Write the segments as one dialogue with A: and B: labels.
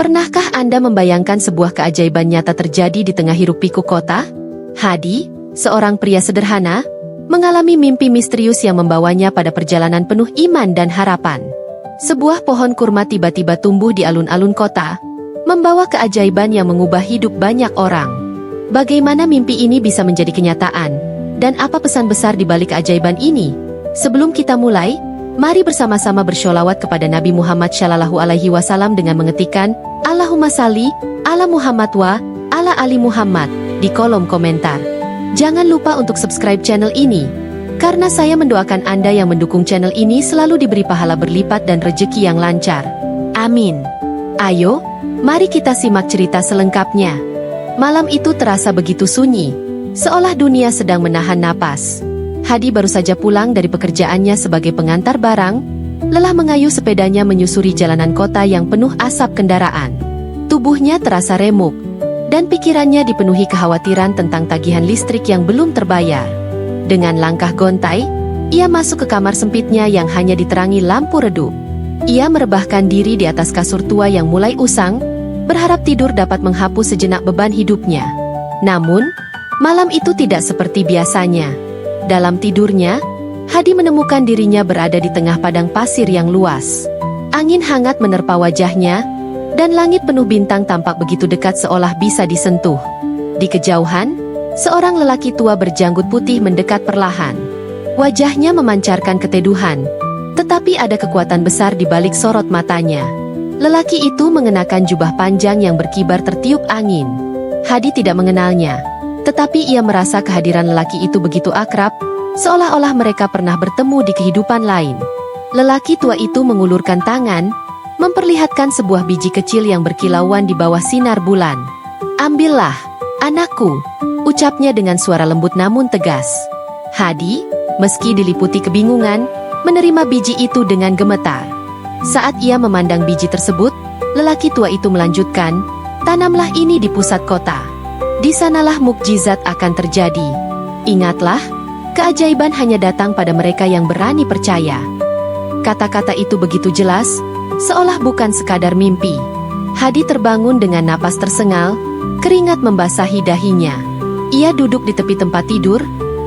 A: Pernahkah Anda membayangkan sebuah keajaiban nyata terjadi di tengah hiruk-pikuk kota? Hadi, seorang pria sederhana, mengalami mimpi misterius yang membawanya pada perjalanan penuh iman dan harapan. Sebuah pohon kurma tiba-tiba tumbuh di alun-alun kota, membawa keajaiban yang mengubah hidup banyak orang. Bagaimana mimpi ini bisa menjadi kenyataan? Dan apa pesan besar di balik keajaiban ini? Sebelum kita mulai, mari bersama-sama bersholawat kepada Nabi Muhammad Shallallahu Alaihi Wasallam dengan mengetikkan Allahumma salli ala Muhammad wa ala ali Muhammad di kolom komentar. Jangan lupa untuk subscribe channel ini, karena saya mendoakan Anda yang mendukung channel ini selalu diberi pahala berlipat dan rejeki yang lancar. Amin. Ayo, mari kita simak cerita selengkapnya. Malam itu terasa begitu sunyi, seolah dunia sedang menahan napas. Hadi baru saja pulang dari pekerjaannya sebagai pengantar barang, lelah mengayuh sepedanya menyusuri jalanan kota yang penuh asap kendaraan. Tubuhnya terasa remuk, dan pikirannya dipenuhi kekhawatiran tentang tagihan listrik yang belum terbayar. Dengan langkah gontai, ia masuk ke kamar sempitnya yang hanya diterangi lampu redup. Ia merebahkan diri di atas kasur tua yang mulai usang, berharap tidur dapat menghapus sejenak beban hidupnya. Namun, malam itu tidak seperti biasanya. Dalam tidurnya, Hadi menemukan dirinya berada di tengah padang pasir yang luas. Angin hangat menerpa wajahnya, dan langit penuh bintang tampak begitu dekat seolah bisa disentuh. Di kejauhan, seorang lelaki tua berjanggut putih mendekat perlahan. Wajahnya memancarkan keteduhan, tetapi ada kekuatan besar di balik sorot matanya. Lelaki itu mengenakan jubah panjang yang berkibar tertiup angin. Hadi tidak mengenalnya, tetapi ia merasa kehadiran lelaki itu begitu akrab, seolah-olah mereka pernah bertemu di kehidupan lain. Lelaki tua itu mengulurkan tangan, memperlihatkan sebuah biji kecil yang berkilauan di bawah sinar bulan. "Ambillah, anakku," ucapnya dengan suara lembut namun tegas. Hadi, meski diliputi kebingungan, menerima biji itu dengan gemetar. Saat ia memandang biji tersebut, lelaki tua itu melanjutkan, "Tanamlah ini di pusat kota. Di sanalah mukjizat akan terjadi. Ingatlah, keajaiban hanya datang pada mereka yang berani percaya." Kata-kata itu begitu jelas, seolah bukan sekadar mimpi. Hadi terbangun dengan napas tersengal, keringat membasahi dahinya. Ia duduk di tepi tempat tidur,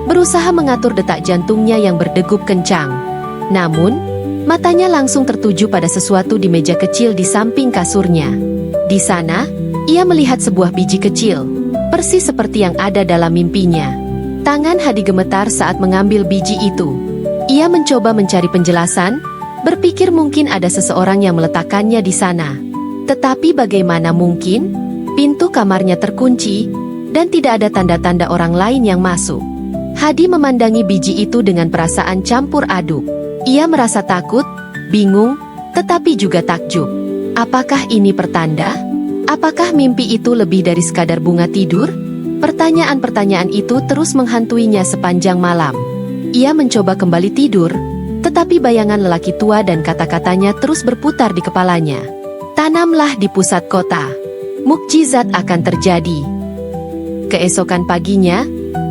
A: berusaha mengatur detak jantungnya yang berdegup kencang. Namun, matanya langsung tertuju pada sesuatu di meja kecil di samping kasurnya. Di sana, ia melihat sebuah biji kecil, persis seperti yang ada dalam mimpinya. Tangan Hadi gemetar saat mengambil biji itu. Ia mencoba mencari penjelasan, berpikir mungkin ada seseorang yang meletakkannya di sana. Tetapi bagaimana mungkin? Pintu kamarnya terkunci, dan tidak ada tanda-tanda orang lain yang masuk. Hadi memandangi biji itu dengan perasaan campur aduk. Ia merasa takut, bingung, tetapi juga takjub. Apakah ini pertanda? Apakah mimpi itu lebih dari sekadar bunga tidur? Pertanyaan-pertanyaan itu terus menghantuinya sepanjang malam. Ia mencoba kembali tidur, tetapi bayangan lelaki tua dan kata-katanya terus berputar di kepalanya. "Tanamlah di pusat kota. Mukjizat akan terjadi." Keesokan paginya,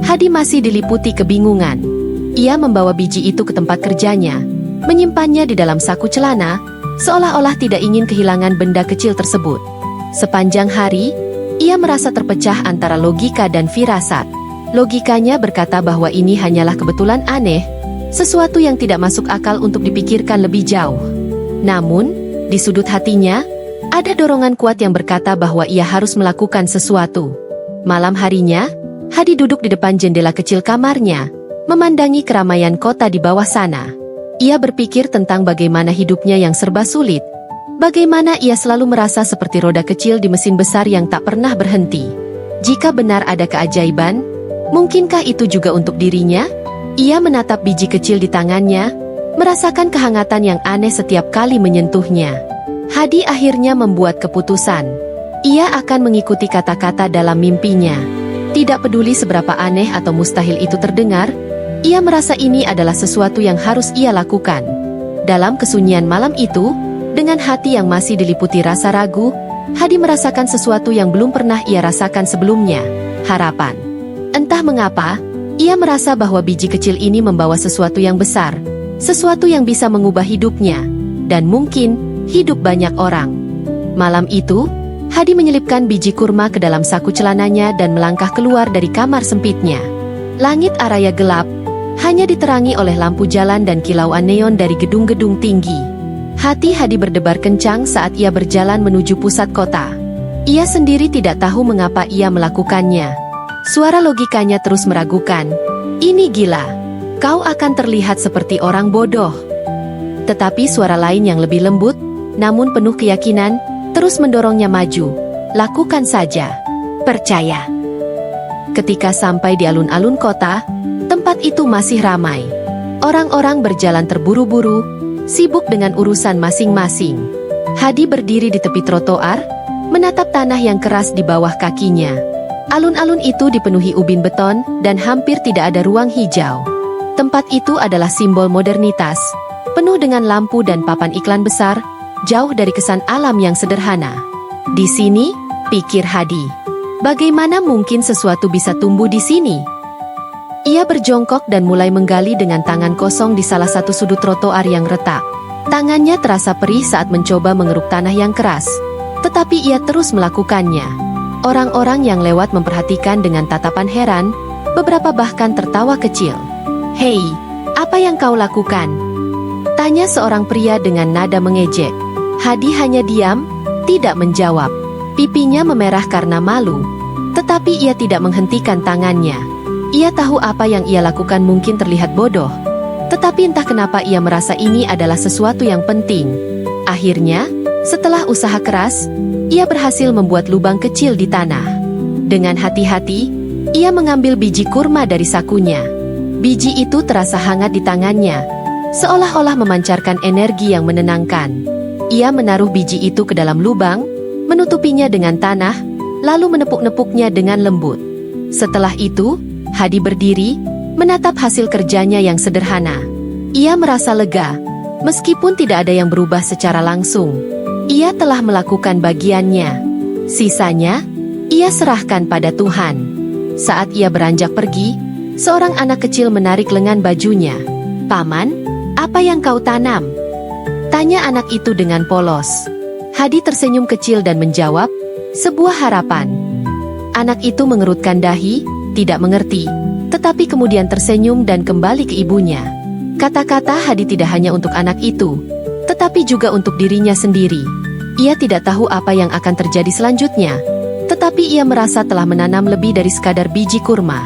A: Hadi masih diliputi kebingungan. Ia membawa biji itu ke tempat kerjanya, menyimpannya di dalam saku celana, seolah-olah tidak ingin kehilangan benda kecil tersebut. Sepanjang hari, ia merasa terpecah antara logika dan firasat. Logikanya berkata bahwa ini hanyalah kebetulan aneh, sesuatu yang tidak masuk akal untuk dipikirkan lebih jauh. Namun, di sudut hatinya, ada dorongan kuat yang berkata bahwa ia harus melakukan sesuatu. Malam harinya, Hadi duduk di depan jendela kecil kamarnya, memandangi keramaian kota di bawah sana. Ia berpikir tentang bagaimana hidupnya yang serba sulit. Bagaimana ia selalu merasa seperti roda kecil di mesin besar yang tak pernah berhenti. Jika benar ada keajaiban, mungkinkah itu juga untuk dirinya? Ia menatap biji kecil di tangannya, merasakan kehangatan yang aneh setiap kali menyentuhnya. Hadi akhirnya membuat keputusan. Ia akan mengikuti kata-kata dalam mimpinya. Tidak peduli seberapa aneh atau mustahil itu terdengar, ia merasa ini adalah sesuatu yang harus ia lakukan. Dalam kesunyian malam itu, dengan hati yang masih diliputi rasa ragu, Hadi merasakan sesuatu yang belum pernah ia rasakan sebelumnya, harapan. Entah mengapa, ia merasa bahwa biji kecil ini membawa sesuatu yang besar, sesuatu yang bisa mengubah hidupnya, dan mungkin hidup banyak orang. Malam itu, Hadi menyelipkan biji kurma ke dalam saku celananya dan melangkah keluar dari kamar sempitnya. Langit Araya gelap, hanya diterangi oleh lampu jalan dan kilauan neon dari gedung-gedung tinggi. Hati Hadi berdebar kencang saat ia berjalan menuju pusat kota. Ia sendiri tidak tahu mengapa ia melakukannya. Suara logikanya terus meragukan. Ini gila. Kau akan terlihat seperti orang bodoh. Tetapi suara lain yang lebih lembut, namun penuh keyakinan, terus mendorongnya maju. Lakukan saja. Percaya. Ketika sampai di alun-alun kota, tempat itu masih ramai. Orang-orang berjalan terburu-buru, sibuk dengan urusan masing-masing. Hadi berdiri di tepi trotoar, menatap tanah yang keras di bawah kakinya. Alun-alun itu dipenuhi ubin beton dan hampir tidak ada ruang hijau. Tempat itu adalah simbol modernitas, penuh dengan lampu dan papan iklan besar, jauh dari kesan alam yang sederhana. Di sini, pikir Hadi, bagaimana mungkin sesuatu bisa tumbuh di sini? Ia berjongkok dan mulai menggali dengan tangan kosong di salah satu sudut trotoar yang retak. Tangannya terasa perih saat mencoba mengeruk tanah yang keras, tetapi ia terus melakukannya. Orang-orang yang lewat memperhatikan dengan tatapan heran, beberapa bahkan tertawa kecil. "Hei, apa yang kau lakukan?" tanya seorang pria dengan nada mengejek. Hadi hanya diam, tidak menjawab. Pipinya memerah karena malu, tetapi ia tidak menghentikan tangannya. Ia tahu apa yang ia lakukan mungkin terlihat bodoh, tetapi entah kenapa ia merasa ini adalah sesuatu yang penting. Akhirnya, setelah usaha keras, ia berhasil membuat lubang kecil di tanah. Dengan hati-hati, ia mengambil biji kurma dari sakunya. Biji itu terasa hangat di tangannya, seolah-olah memancarkan energi yang menenangkan. Ia menaruh biji itu ke dalam lubang, menutupinya dengan tanah, lalu menepuk-nepuknya dengan lembut. Setelah itu, Hadi berdiri, menatap hasil kerjanya yang sederhana. Ia merasa lega, meskipun tidak ada yang berubah secara langsung. Ia telah melakukan bagiannya. Sisanya, ia serahkan pada Tuhan. Saat ia beranjak pergi, seorang anak kecil menarik lengan bajunya. "Paman, apa yang kau tanam?" tanya anak itu dengan polos. Hadi tersenyum kecil dan menjawab, "Sebuah harapan." Anak itu mengerutkan dahi, tidak mengerti, tetapi kemudian tersenyum dan kembali ke ibunya. Kata-kata Hadi tidak hanya untuk anak itu, tetapi juga untuk dirinya sendiri. Ia tidak tahu apa yang akan terjadi selanjutnya, tetapi ia merasa telah menanam lebih dari sekadar biji kurma.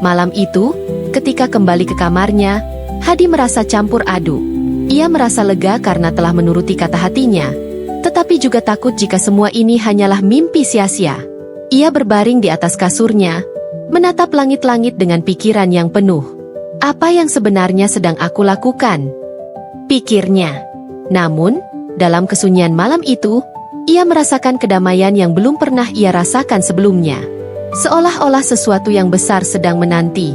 A: Malam itu, ketika kembali ke kamarnya, Hadi merasa campur aduk. Ia merasa lega karena telah menuruti kata hatinya, tetapi juga takut jika semua ini hanyalah mimpi sia-sia. Ia berbaring di atas kasurnya, menatap langit-langit dengan pikiran yang penuh. Apa yang sebenarnya sedang aku lakukan? Pikirnya. Namun, dalam kesunyian malam itu, ia merasakan kedamaian yang belum pernah ia rasakan sebelumnya. Seolah-olah sesuatu yang besar sedang menanti.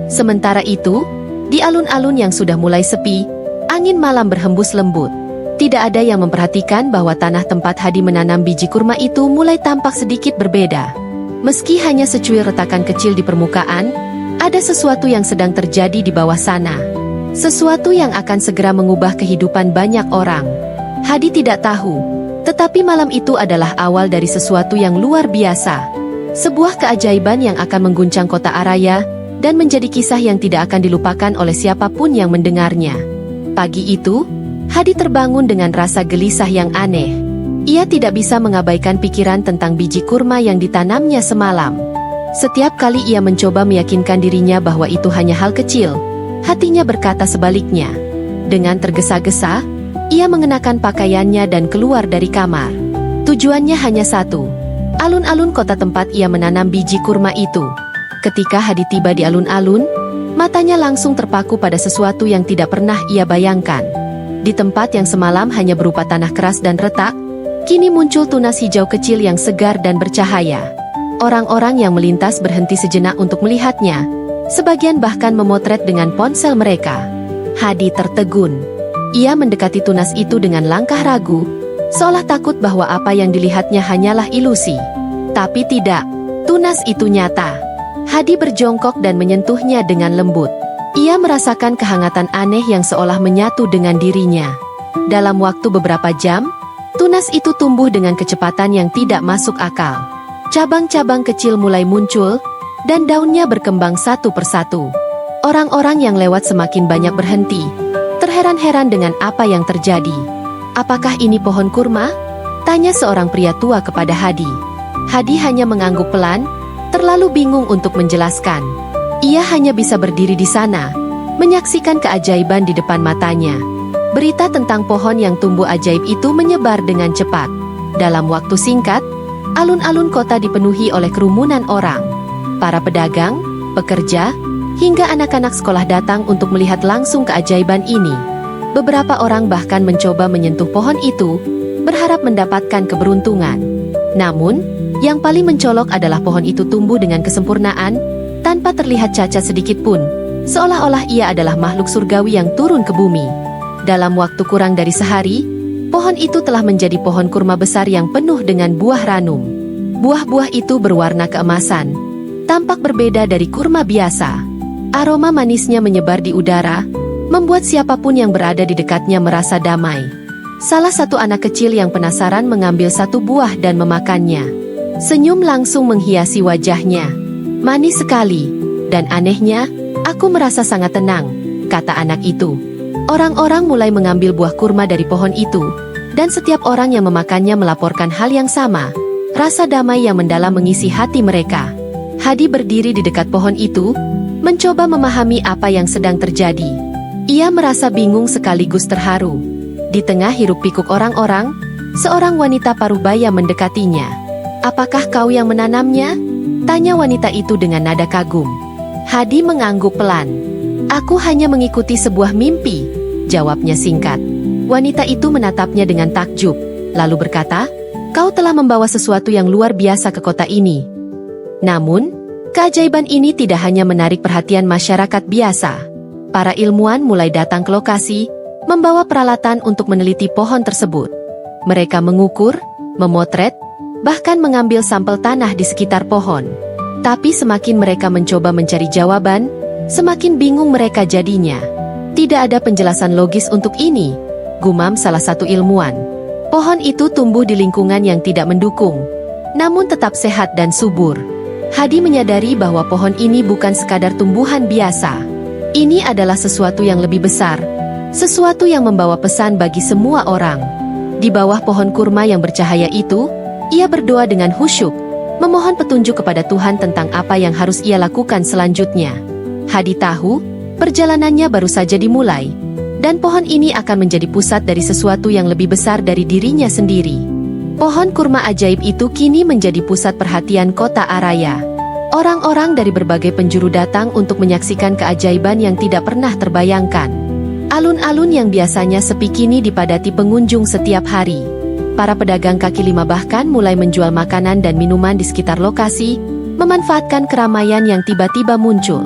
A: Sementara itu, di alun-alun yang sudah mulai sepi, angin malam berhembus lembut. Tidak ada yang memperhatikan bahwa tanah tempat Hadi menanam biji kurma itu mulai tampak sedikit berbeda. Meski hanya secuil retakan kecil di permukaan, ada sesuatu yang sedang terjadi di bawah sana. Sesuatu yang akan segera mengubah kehidupan banyak orang. Hadi tidak tahu, tetapi malam itu adalah awal dari sesuatu yang luar biasa. Sebuah keajaiban yang akan mengguncang kota Araya, dan menjadi kisah yang tidak akan dilupakan oleh siapapun yang mendengarnya. Pagi itu, Hadi terbangun dengan rasa gelisah yang aneh. Ia tidak bisa mengabaikan pikiran tentang biji kurma yang ditanamnya semalam. Setiap kali ia mencoba meyakinkan dirinya bahwa itu hanya hal kecil, hatinya berkata sebaliknya. Dengan tergesa-gesa, ia mengenakan pakaiannya dan keluar dari kamar. Tujuannya hanya satu, alun-alun kota tempat ia menanam biji kurma itu. Ketika Hadi tiba di alun-alun, matanya langsung terpaku pada sesuatu yang tidak pernah ia bayangkan. Di tempat yang semalam hanya berupa tanah keras dan retak, kini muncul tunas hijau kecil yang segar dan bercahaya. Orang-orang yang melintas berhenti sejenak untuk melihatnya, sebagian bahkan memotret dengan ponsel mereka. Hadi tertegun. Ia mendekati tunas itu dengan langkah ragu, seolah takut bahwa apa yang dilihatnya hanyalah ilusi. Tapi tidak, tunas itu nyata. Hadi berjongkok dan menyentuhnya dengan lembut. Ia merasakan kehangatan aneh yang seolah menyatu dengan dirinya. Dalam waktu beberapa jam, Tunas itu tumbuh dengan kecepatan yang tidak masuk akal. Cabang-cabang kecil mulai muncul, dan daunnya berkembang satu persatu. Orang-orang yang lewat semakin banyak berhenti, terheran-heran dengan apa yang terjadi. "Apakah ini pohon kurma?" tanya seorang pria tua kepada Hadi. Hadi hanya mengangguk pelan, terlalu bingung untuk menjelaskan. Ia hanya bisa berdiri di sana, menyaksikan keajaiban di depan matanya. Berita tentang pohon yang tumbuh ajaib itu menyebar dengan cepat. Dalam waktu singkat, alun-alun kota dipenuhi oleh kerumunan orang. Para pedagang, pekerja, hingga anak-anak sekolah datang untuk melihat langsung keajaiban ini. Beberapa orang bahkan mencoba menyentuh pohon itu, berharap mendapatkan keberuntungan. Namun, yang paling mencolok adalah pohon itu tumbuh dengan kesempurnaan, tanpa terlihat cacat sedikit pun, seolah-olah ia adalah makhluk surgawi yang turun ke bumi. Dalam waktu kurang dari sehari, pohon itu telah menjadi pohon kurma besar yang penuh dengan buah ranum. Buah-buah itu berwarna keemasan, tampak berbeda dari kurma biasa. Aroma manisnya menyebar di udara, membuat siapapun yang berada di dekatnya merasa damai. Salah satu anak kecil yang penasaran mengambil satu buah dan memakannya. Senyum langsung menghiasi wajahnya. "Manis sekali, dan anehnya, aku merasa sangat tenang," kata anak itu. Orang-orang mulai mengambil buah kurma dari pohon itu, dan setiap orang yang memakannya melaporkan hal yang sama. Rasa damai yang mendalam mengisi hati mereka. Hadi berdiri di dekat pohon itu, mencoba memahami apa yang sedang terjadi. Ia merasa bingung sekaligus terharu. Di tengah hiruk-pikuk orang-orang, seorang wanita paruh baya mendekatinya. "Apakah kau yang menanamnya?" tanya wanita itu dengan nada kagum. Hadi mengangguk pelan. "Aku hanya mengikuti sebuah mimpi," jawabnya singkat. Wanita itu menatapnya dengan takjub, lalu berkata, "Kau telah membawa sesuatu yang luar biasa ke kota ini." Namun, keajaiban ini tidak hanya menarik perhatian masyarakat biasa. Para ilmuwan mulai datang ke lokasi, membawa peralatan untuk meneliti pohon tersebut. Mereka mengukur, memotret, bahkan mengambil sampel tanah di sekitar pohon. Tapi semakin mereka mencoba mencari jawaban, semakin bingung mereka jadinya. "Tidak ada penjelasan logis untuk ini," gumam salah satu ilmuwan. Pohon itu tumbuh di lingkungan yang tidak mendukung, namun tetap sehat dan subur. Hadi menyadari bahwa pohon ini bukan sekadar tumbuhan biasa. Ini adalah sesuatu yang lebih besar, sesuatu yang membawa pesan bagi semua orang. Di bawah pohon kurma yang bercahaya itu, ia berdoa dengan khusyuk, memohon petunjuk kepada Tuhan tentang apa yang harus ia lakukan selanjutnya. Hadi tahu, perjalanannya baru saja dimulai, dan pohon ini akan menjadi pusat dari sesuatu yang lebih besar dari dirinya sendiri. Pohon kurma ajaib itu kini menjadi pusat perhatian kota Araya. Orang-orang dari berbagai penjuru datang untuk menyaksikan keajaiban yang tidak pernah terbayangkan. Alun-alun yang biasanya sepi kini dipadati pengunjung setiap hari. Para pedagang kaki lima bahkan mulai menjual makanan dan minuman di sekitar lokasi, memanfaatkan keramaian yang tiba-tiba muncul.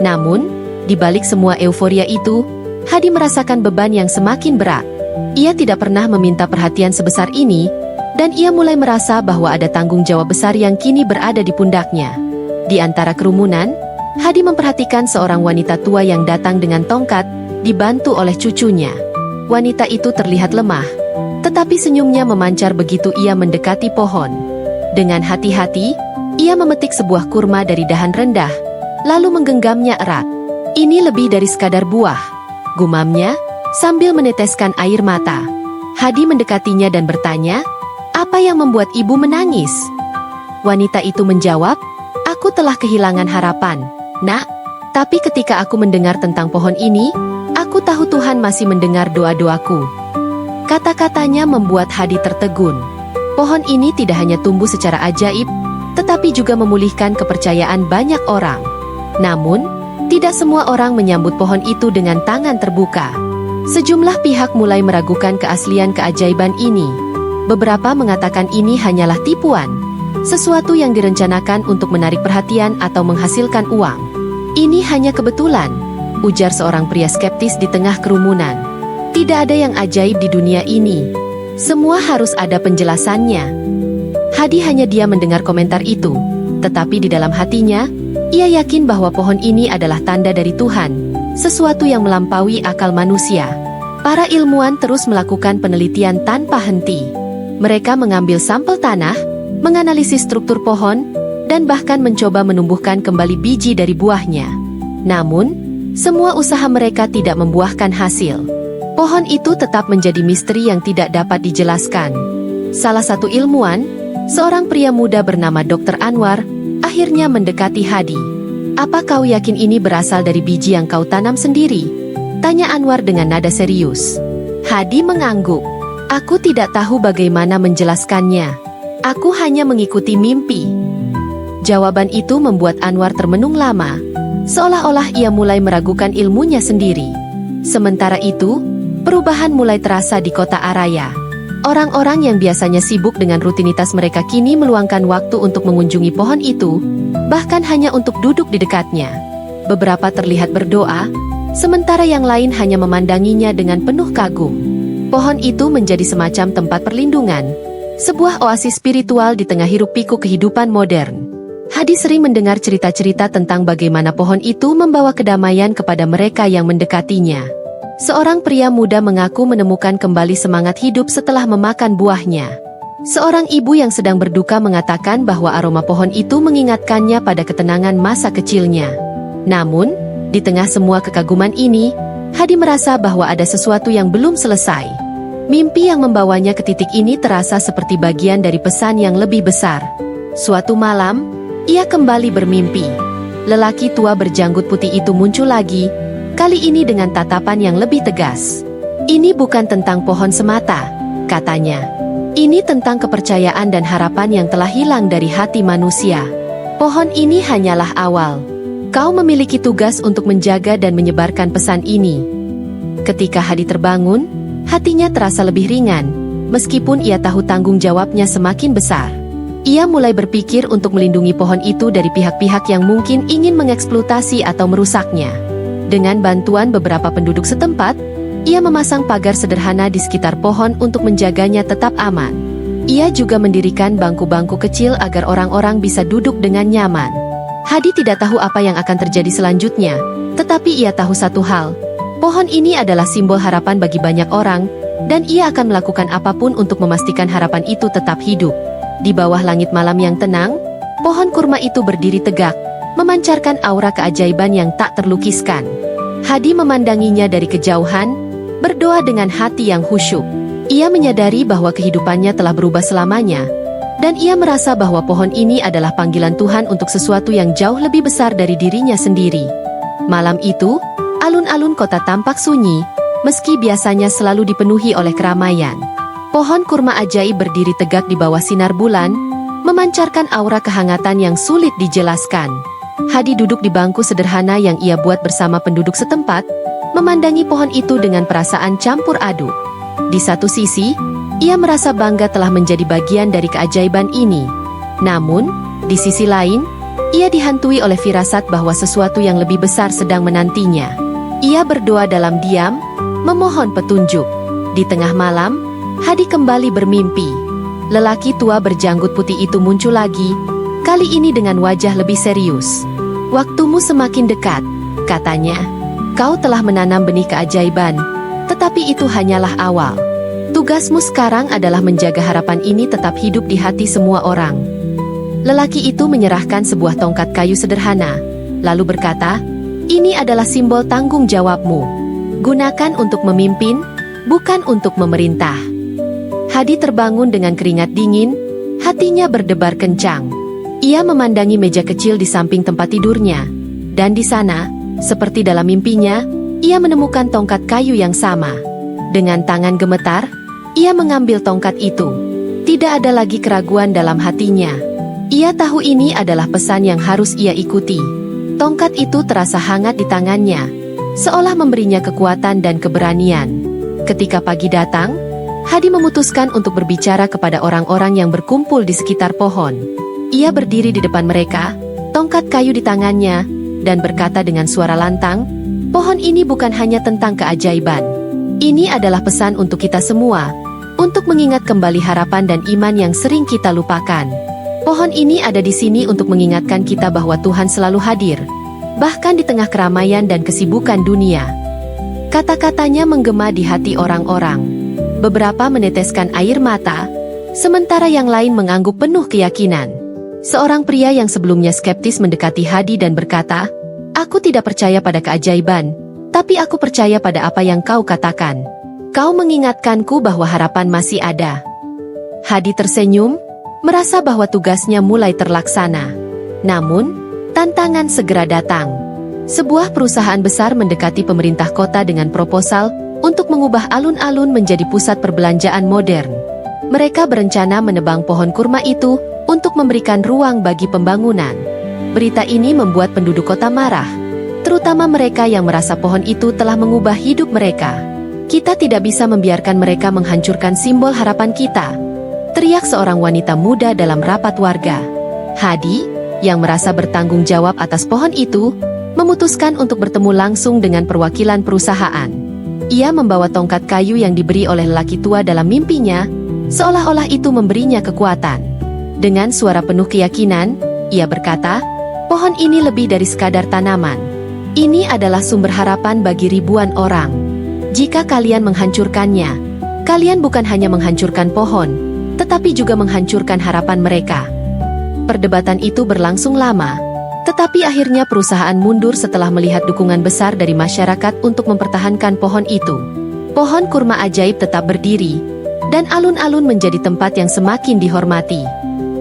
A: Namun, di balik semua euforia itu, Hadi merasakan beban yang semakin berat. Ia tidak pernah meminta perhatian sebesar ini, dan ia mulai merasa bahwa ada tanggung jawab besar yang kini berada di pundaknya. Di antara kerumunan, Hadi memperhatikan seorang wanita tua yang datang dengan tongkat, dibantu oleh cucunya. Wanita itu terlihat lemah, tetapi senyumnya memancar begitu ia mendekati pohon. Dengan hati-hati, ia memetik sebuah kurma dari dahan rendah, lalu menggenggamnya erat. "Ini lebih dari sekadar buah," gumamnya, sambil meneteskan air mata. Hadi mendekatinya dan bertanya, "Apa yang membuat ibu menangis?" Wanita itu menjawab, "Aku telah kehilangan harapan, Nak. Tapi ketika aku mendengar tentang pohon ini, aku tahu Tuhan masih mendengar doa-doaku." Kata-katanya membuat Hadi tertegun. Pohon ini tidak hanya tumbuh secara ajaib, tetapi juga memulihkan kepercayaan banyak orang. Namun, tidak semua orang menyambut pohon itu dengan tangan terbuka. Sejumlah pihak mulai meragukan keaslian keajaiban ini. Beberapa mengatakan ini hanyalah tipuan, sesuatu yang direncanakan untuk menarik perhatian atau menghasilkan uang. "Ini hanya kebetulan," ujar seorang pria skeptis di tengah kerumunan. "Tidak ada yang ajaib di dunia ini. Semua harus ada penjelasannya." Hadi hanya diam mendengar komentar itu, tetapi di dalam hatinya, ia yakin bahwa pohon ini adalah tanda dari Tuhan, sesuatu yang melampaui akal manusia. Para ilmuwan terus melakukan penelitian tanpa henti. Mereka mengambil sampel tanah, menganalisis struktur pohon, dan bahkan mencoba menumbuhkan kembali biji dari buahnya. Namun, semua usaha mereka tidak membuahkan hasil. Pohon itu tetap menjadi misteri yang tidak dapat dijelaskan. Salah satu ilmuwan, seorang pria muda bernama Dr. Anwar, akhirnya mendekati Hadi. "Apa kau yakin ini berasal dari biji yang kau tanam sendiri?" tanya Anwar dengan nada serius. Hadi mengangguk. "Aku tidak tahu bagaimana menjelaskannya. Aku hanya mengikuti mimpi." Jawaban itu membuat Anwar termenung lama, seolah-olah ia mulai meragukan ilmunya sendiri. Sementara itu, perubahan mulai terasa di kota Araya. Orang-orang yang biasanya sibuk dengan rutinitas mereka kini meluangkan waktu untuk mengunjungi pohon itu, bahkan hanya untuk duduk di dekatnya. Beberapa terlihat berdoa, sementara yang lain hanya memandanginya dengan penuh kagum. Pohon itu menjadi semacam tempat perlindungan, sebuah oasis spiritual di tengah hiruk-pikuk kehidupan modern. Hadi sering mendengar cerita-cerita tentang bagaimana pohon itu membawa kedamaian kepada mereka yang mendekatinya. Seorang pria muda mengaku menemukan kembali semangat hidup setelah memakan buahnya. Seorang ibu yang sedang berduka mengatakan bahwa aroma pohon itu mengingatkannya pada ketenangan masa kecilnya. Namun, di tengah semua kekaguman ini, Hadi merasa bahwa ada sesuatu yang belum selesai. Mimpi yang membawanya ke titik ini terasa seperti bagian dari pesan yang lebih besar. Suatu malam, ia kembali bermimpi. Lelaki tua berjanggut putih itu muncul lagi, kali ini dengan tatapan yang lebih tegas. "Ini bukan tentang pohon semata," katanya. "Ini tentang kepercayaan dan harapan yang telah hilang dari hati manusia. Pohon ini hanyalah awal. Kau memiliki tugas untuk menjaga dan menyebarkan pesan ini." Ketika Hadi terbangun, hatinya terasa lebih ringan, meskipun ia tahu tanggung jawabnya semakin besar. Ia mulai berpikir untuk melindungi pohon itu dari pihak-pihak yang mungkin ingin mengeksploitasi atau merusaknya. Dengan bantuan beberapa penduduk setempat, ia memasang pagar sederhana di sekitar pohon untuk menjaganya tetap aman. Ia juga mendirikan bangku-bangku kecil agar orang-orang bisa duduk dengan nyaman. Hadi tidak tahu apa yang akan terjadi selanjutnya, tetapi ia tahu satu hal. Pohon ini adalah simbol harapan bagi banyak orang, dan ia akan melakukan apapun untuk memastikan harapan itu tetap hidup. Di bawah langit malam yang tenang, pohon kurma itu berdiri tegak, memancarkan aura keajaiban yang tak terlukiskan. Hadi memandanginya dari kejauhan, berdoa dengan hati yang khusyuk. Ia menyadari bahwa kehidupannya telah berubah selamanya, dan ia merasa bahwa pohon ini adalah panggilan Tuhan untuk sesuatu yang jauh lebih besar dari dirinya sendiri. Malam itu, alun-alun kota tampak sunyi, meski biasanya selalu dipenuhi oleh keramaian. Pohon kurma ajaib berdiri tegak di bawah sinar bulan, memancarkan aura kehangatan yang sulit dijelaskan. Hadi duduk di bangku sederhana yang ia buat bersama penduduk setempat, memandangi pohon itu dengan perasaan campur aduk. Di satu sisi, ia merasa bangga telah menjadi bagian dari keajaiban ini. Namun, di sisi lain, ia dihantui oleh firasat bahwa sesuatu yang lebih besar sedang menantinya. Ia berdoa dalam diam, memohon petunjuk. Di tengah malam, Hadi kembali bermimpi. Lelaki tua berjanggut putih itu muncul lagi, kali ini dengan wajah lebih serius. "Waktumu semakin dekat," katanya. "Kau telah menanam benih keajaiban, tetapi itu hanyalah awal. Tugasmu sekarang adalah menjaga harapan ini tetap hidup di hati semua orang." Lelaki itu menyerahkan sebuah tongkat kayu sederhana, lalu berkata, "Ini adalah simbol tanggung jawabmu. Gunakan untuk memimpin, bukan untuk memerintah." Hadi terbangun dengan keringat dingin, hatinya berdebar kencang. Ia memandangi meja kecil di samping tempat tidurnya, dan di sana, seperti dalam mimpinya, ia menemukan tongkat kayu yang sama. Dengan tangan gemetar, ia mengambil tongkat itu. Tidak ada lagi keraguan dalam hatinya. Ia tahu ini adalah pesan yang harus ia ikuti. Tongkat itu terasa hangat di tangannya, seolah memberinya kekuatan dan keberanian. Ketika pagi datang, Hadi memutuskan untuk berbicara kepada orang-orang yang berkumpul di sekitar pohon. Ia berdiri di depan mereka, tongkat kayu di tangannya, dan berkata dengan suara lantang, "Pohon ini bukan hanya tentang keajaiban. Ini adalah pesan untuk kita semua, untuk mengingat kembali harapan dan iman yang sering kita lupakan. Pohon ini ada di sini untuk mengingatkan kita bahwa Tuhan selalu hadir, bahkan di tengah keramaian dan kesibukan dunia." Kata-katanya menggema di hati orang-orang. Beberapa meneteskan air mata, Sementara yang lain mengangguk penuh keyakinan. Seorang pria yang sebelumnya skeptis mendekati Hadi dan berkata, "Aku tidak percaya pada keajaiban, tapi aku percaya pada apa yang kau katakan. Kau mengingatkanku bahwa harapan masih ada." Hadi tersenyum, merasa bahwa tugasnya mulai terlaksana. Namun, tantangan segera datang. Sebuah perusahaan besar mendekati pemerintah kota dengan proposal untuk mengubah alun-alun menjadi pusat perbelanjaan modern. Mereka berencana menebang pohon kurma itu untuk memberikan ruang bagi pembangunan. Berita ini membuat penduduk kota marah, terutama mereka yang merasa pohon itu telah mengubah hidup mereka. "Kita tidak bisa membiarkan mereka menghancurkan simbol harapan kita," teriak seorang wanita muda dalam rapat warga. Hadi, yang merasa bertanggung jawab atas pohon itu, memutuskan untuk bertemu langsung dengan perwakilan perusahaan. Ia membawa tongkat kayu yang diberi oleh lelaki tua dalam mimpinya, seolah-olah itu memberinya kekuatan. Dengan suara penuh keyakinan, ia berkata, "Pohon ini lebih dari sekadar tanaman. Ini adalah sumber harapan bagi ribuan orang. Jika kalian menghancurkannya, kalian bukan hanya menghancurkan pohon, tetapi juga menghancurkan harapan mereka." Perdebatan itu berlangsung lama, tetapi akhirnya perusahaan mundur setelah melihat dukungan besar dari masyarakat untuk mempertahankan pohon itu. Pohon kurma ajaib tetap berdiri, dan alun-alun menjadi tempat yang semakin dihormati.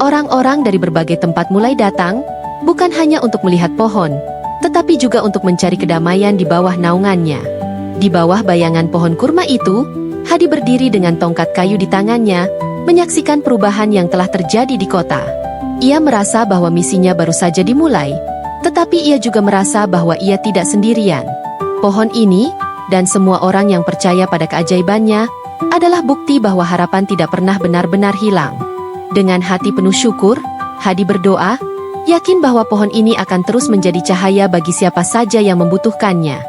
A: Orang-orang dari berbagai tempat mulai datang, bukan hanya untuk melihat pohon, tetapi juga untuk mencari kedamaian di bawah naungannya. Di bawah bayangan pohon kurma itu, Hadi berdiri dengan tongkat kayu di tangannya, menyaksikan perubahan yang telah terjadi di kota. Ia merasa bahwa misinya baru saja dimulai, tetapi ia juga merasa bahwa ia tidak sendirian. Pohon ini, dan semua orang yang percaya pada keajaibannya, adalah bukti bahwa harapan tidak pernah benar-benar hilang. Dengan hati penuh syukur, Hadi berdoa, yakin bahwa pohon ini akan terus menjadi cahaya bagi siapa saja yang membutuhkannya.